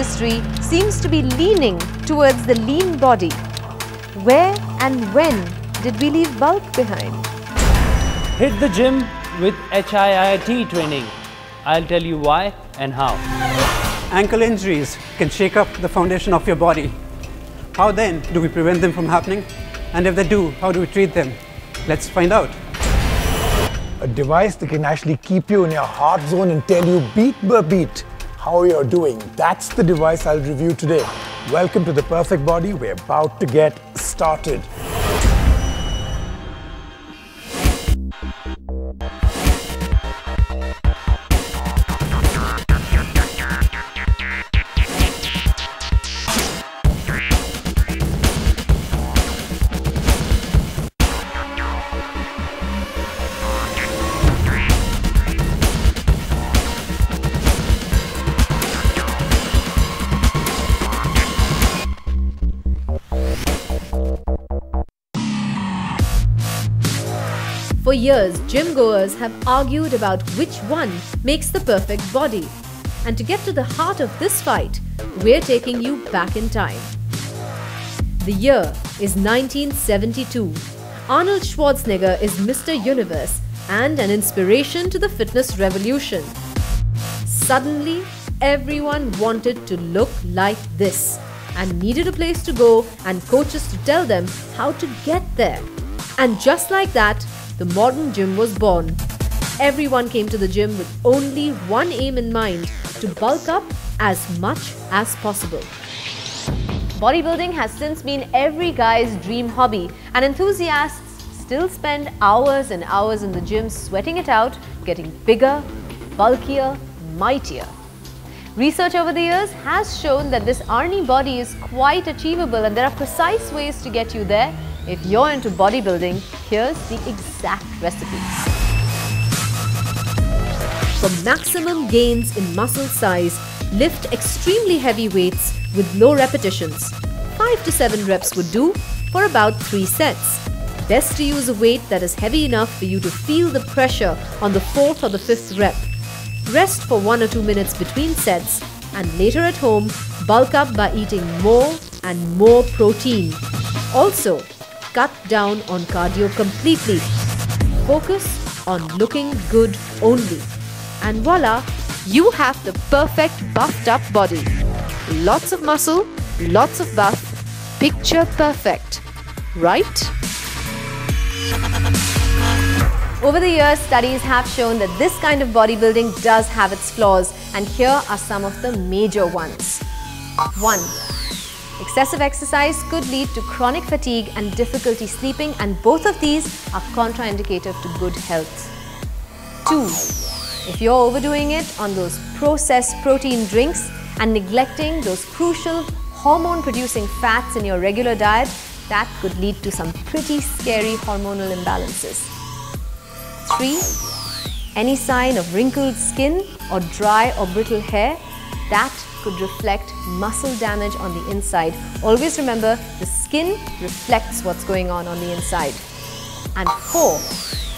industry seems to be leaning towards the lean body. Where and when did we leave bulk behind? Hit the gym with HIIT training. I'll tell you why and how. Ankle injuries can shake up the foundation of your body. How then do we prevent them from happening? And if they do, how do we treat them? Let's find out. A device that can actually keep you in your heart zone and tell you beat by beat how you're doing. That's the device I'll review today. Welcome to The Perfect Body. We're about to get started. For years, gym goers have argued about which one makes the perfect body. And to get to the heart of this fight, we're taking you back in time. The year is 1972. Arnold Schwarzenegger is Mr. Universe and an inspiration to the fitness revolution. Suddenly, everyone wanted to look like this and needed a place to go and coaches to tell them how to get there. And just like that, the modern gym was born. Everyone came to the gym with only one aim in mind: to bulk up as much as possible. Bodybuilding has since been every guy's dream hobby, and enthusiasts still spend hours and hours in the gym sweating it out, getting bigger, bulkier, mightier. Research over the years has shown that this Arnie body is quite achievable, and there are precise ways to get you there. If you're into bodybuilding, here's the exact recipes. For maximum gains in muscle size, lift extremely heavy weights with low repetitions. 5 to 7 reps would do for about 3 sets. Best to use a weight that is heavy enough for you to feel the pressure on the 4th or the 5th rep. Rest for 1 or 2 minutes between sets, and later at home, bulk up by eating more and more protein. Also, cut down on cardio completely. Focus on looking good only. And voila, you have the perfect buffed up body. Lots of muscle, lots of buff, picture perfect, right? Over the years, studies have shown that this kind of bodybuilding does have its flaws, and here are some of the major ones. 1. Excessive exercise could lead to chronic fatigue and difficulty sleeping, and both of these are contraindicative to good health. 2. If you're overdoing it on those processed protein drinks and neglecting those crucial hormone-producing fats in your regular diet, that could lead to some pretty scary hormonal imbalances. 3. Any sign of wrinkled skin or dry or brittle hair, that could reflect muscle damage on the inside. Always remember, the skin reflects what's going on the inside. And 4,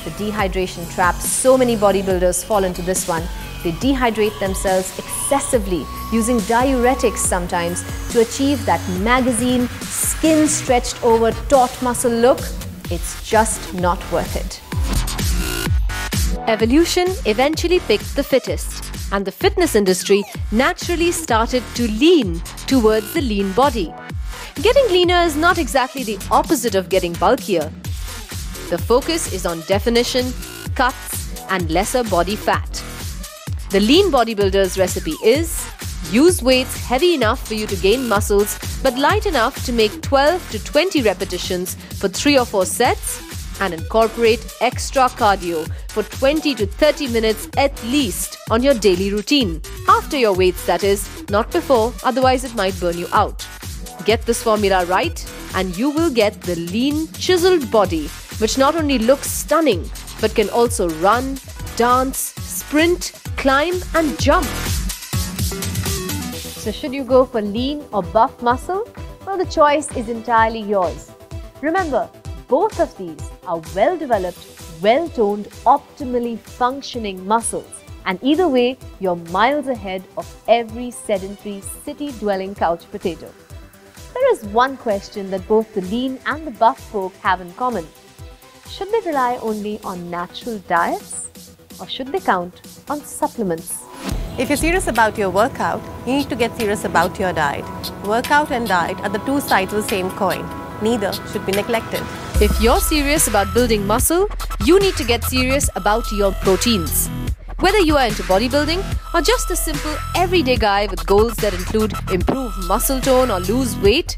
the dehydration trap. So many bodybuilders fall into this one. They dehydrate themselves excessively, using diuretics sometimes to achieve that magazine, skin stretched over, taut muscle look. It's just not worth it. Evolution eventually picked the fittest, and the fitness industry naturally started to lean towards the lean body. Getting leaner is not exactly the opposite of getting bulkier. The focus is on definition, cuts, and lesser body fat. The lean bodybuilder's recipe is: use weights heavy enough for you to gain muscles, but light enough to make 12 to 20 repetitions for 3 or 4 sets, and incorporate extra cardio for 20 to 30 minutes at least on your daily routine. After your weights, that is, not before, otherwise it might burn you out. Get this formula right and you will get the lean, chiseled body, which not only looks stunning, but can also run, dance, sprint, climb and jump. So should you go for lean or buff muscle? Well, the choice is entirely yours. Remember, both of these are well-developed, well-toned, optimally functioning muscles. And either way, you're miles ahead of every sedentary, city-dwelling couch potato. There is one question that both the lean and the buff folk have in common. Should they rely only on natural diets, or should they count on supplements? If you're serious about your workout, you need to get serious about your diet. Workout and diet are the two sides of the same coin. Neither should be neglected. If you're serious about building muscle, you need to get serious about your proteins. Whether you are into bodybuilding or just a simple everyday guy with goals that include improve muscle tone or lose weight,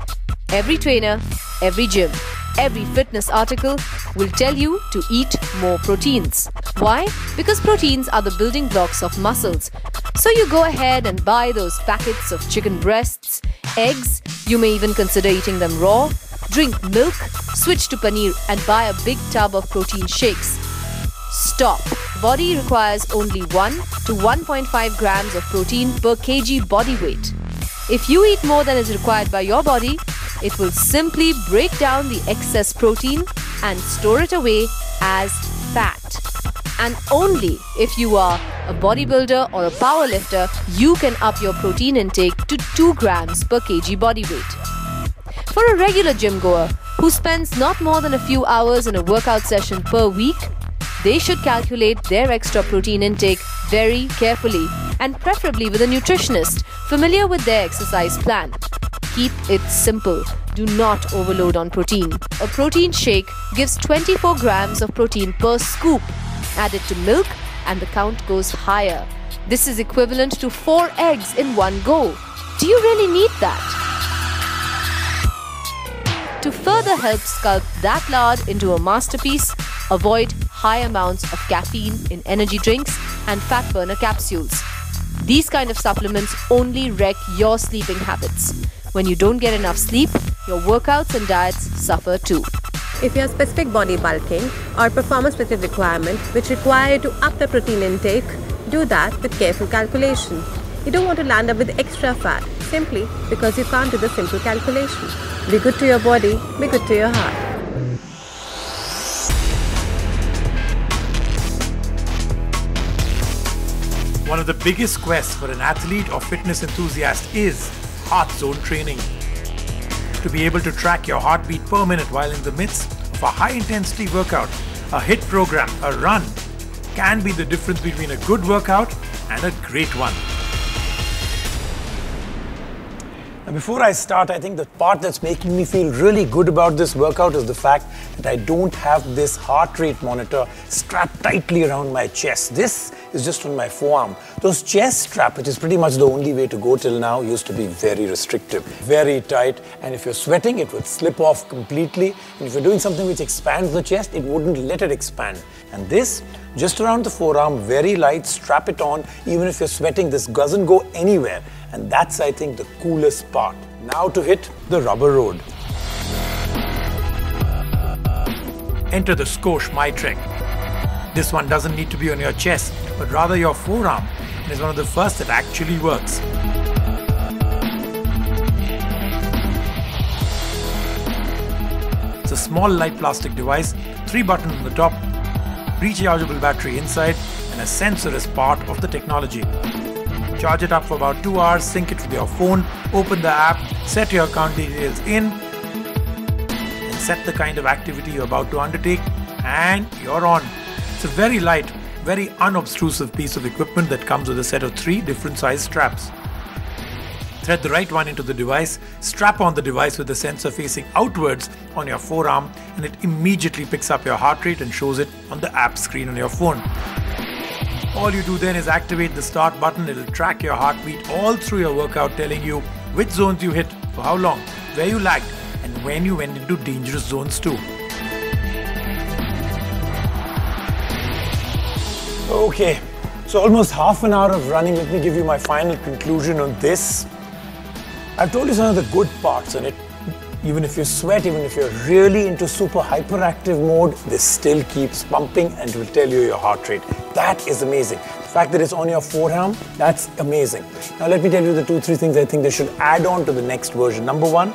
every trainer, every gym, every fitness article will tell you to eat more proteins. Why? Because proteins are the building blocks of muscles. So you go ahead and buy those packets of chicken breasts, eggs, you may even consider eating them raw, drink milk, switch to paneer and buy a big tub of protein shakes. Stop. Body requires only 1 to 1.5 grams of protein per kg body weight. If you eat more than is required by your body, it will simply break down the excess protein and store it away as fat. And only if you are a bodybuilder or a powerlifter, you can up your protein intake to 2 grams per kg body weight. For a regular gym goer who spends not more than a few hours in a workout session per week, they should calculate their extra protein intake very carefully and preferably with a nutritionist familiar with their exercise plan. Keep it simple. Do not overload on protein. A protein shake gives 24 grams of protein per scoop. Add it to milk and the count goes higher. This is equivalent to 4 eggs in one go. Do you really need that? To further help sculpt that lard into a masterpiece, avoid high amounts of caffeine in energy drinks and fat burner capsules. These kind of supplements only wreck your sleeping habits. When you don't get enough sleep, your workouts and diets suffer too. If you have specific body bulking or performance-specific requirement which require you to up the protein intake, do that with careful calculation. You don't want to land up with extra fat simply because you can't do the simple calculation. Be good to your body, be good to your heart. One of the biggest quests for an athlete or fitness enthusiast is heart zone training. To be able to track your heartbeat per minute while in the midst of a high-intensity workout, a HIIT program, a run, can be the difference between a good workout and a great one. Now before I start, I think the part that's making me feel really good about this workout is the fact that I don't have this heart rate monitor strapped tightly around my chest. This is just on my forearm. Those chest strap, which is pretty much the only way to go till now, used to be very restrictive, very tight, and if you're sweating, it would slip off completely. And if you're doing something which expands the chest, it wouldn't let it expand. And this, just around the forearm, very light, strap it on. Even if you're sweating, this doesn't go anywhere. And that's, I think, the coolest part. Now to hit the rubber road. Enter the Scosche My Trek. This one doesn't need to be on your chest, but rather your forearm, and is one of the first that actually works. It's a small light plastic device, 3 buttons on the top, rechargeable battery inside, and a sensor as part of the technology. Charge it up for about 2 hours, sync it with your phone, open the app, set your account details in, and set the kind of activity you're about to undertake, and you're on. It's a very light, very unobtrusive piece of equipment that comes with a set of 3 different size straps. Thread the right one into the device, strap on the device with the sensor facing outwards on your forearm, and it immediately picks up your heart rate and shows it on the app screen on your phone. All you do then is activate the start button. It'll track your heartbeat all through your workout, telling you which zones you hit, for how long, where you lagged, and when you went into dangerous zones too. Okay, so almost half an hour of running. Let me give you my final conclusion on this. I've told you some of the good parts on it. Even if you sweat, even if you're really into super hyperactive mode, this still keeps pumping and it will tell you your heart rate. That is amazing. The fact that it's on your forearm, that's amazing. Now let me tell you the 2-3 things I think they should add on to the next version. Number 1,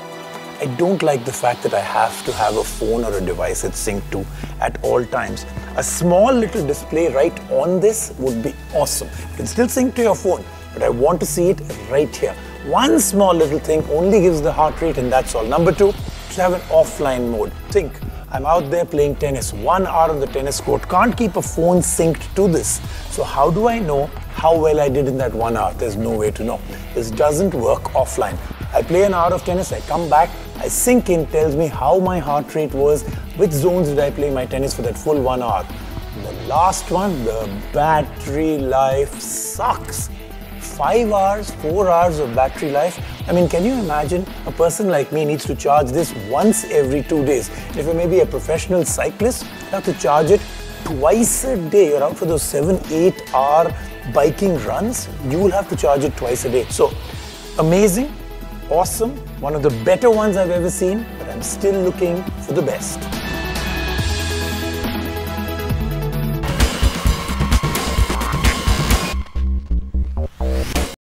I don't like the fact that I have to have a phone or a device it's synced to at all times. A small little display right on this would be awesome. You can still sync to your phone, but I want to see it right here. One small little thing only gives the heart rate and that's all. Number two, to have an offline mode. Think, I'm out there playing tennis, 1 hour on the tennis court. Can't keep a phone synced to this. So how do I know how well I did in that 1 hour? There's no way to know. This doesn't work offline. I play an hour of tennis, I come back, I sync in, tells me how my heart rate was, which zones did I play my tennis for that full 1 hour. The last one, the battery life sucks. 5 hours, 4 hours of battery life. I mean, can you imagine a person like me needs to charge this once every 2 days? If you're maybe a professional cyclist, you have to charge it twice a day. You're out for those 7-8 hour biking runs, you will have to charge it twice a day. So amazing, awesome, one of the better ones I've ever seen, but I'm still looking for the best.